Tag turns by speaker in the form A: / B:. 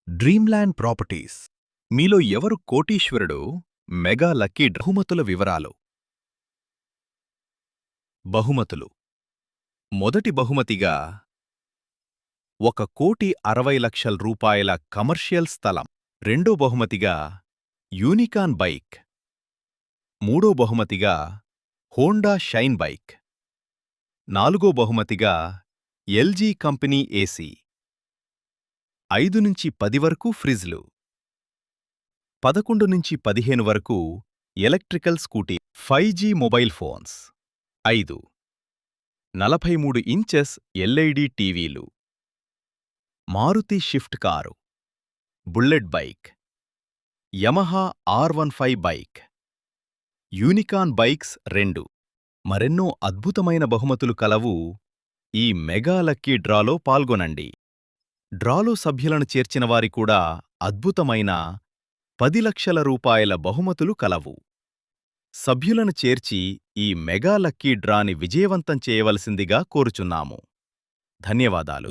A: Dreamland properties. మీలో ఎవరు కోటీశ్వరుడు? మెగా లక్కీ బహుమతుల వివరాలు. బహుమతులు. మొదటి బహుమతిగా 1,60,00,000 రూపాయల కమర్షియల్ స్థలం. రెండో బహుమతిగా యూనికాన్ బైక్. మూడో బహుమతిగా హోండా షైన్ బైక్. నాలుగో బహుమతిగా ఎల్జీ కంపెనీ ఏసీ. 5-10 వరకు ఫ్రిజ్లు. 11-15 వరకు electrical scooty. 5G mobile phones. 5. 43 inches LED టీవీలు. Maruti Swift car. Bullet bike. Yamaha R15 bike. Unicorn bikes 2. మరెన్నో అద్భుతమైన బహుమతులు కలవు. ఈ మెగా లక్కీ డ్రాలో పాల్గొనండి. డ్రాలో సభ్యులను చేర్చినవారి కూడా అద్భుతమైన 10 లక్షల రూపాయల బహుమతులు కలవు. సభ్యులను చేర్చి ఈ మెగా లక్కీ డ్రాని విజయవంతం చేయవలసిందిగా కోరుచున్నాము. ధన్యవాదాలు.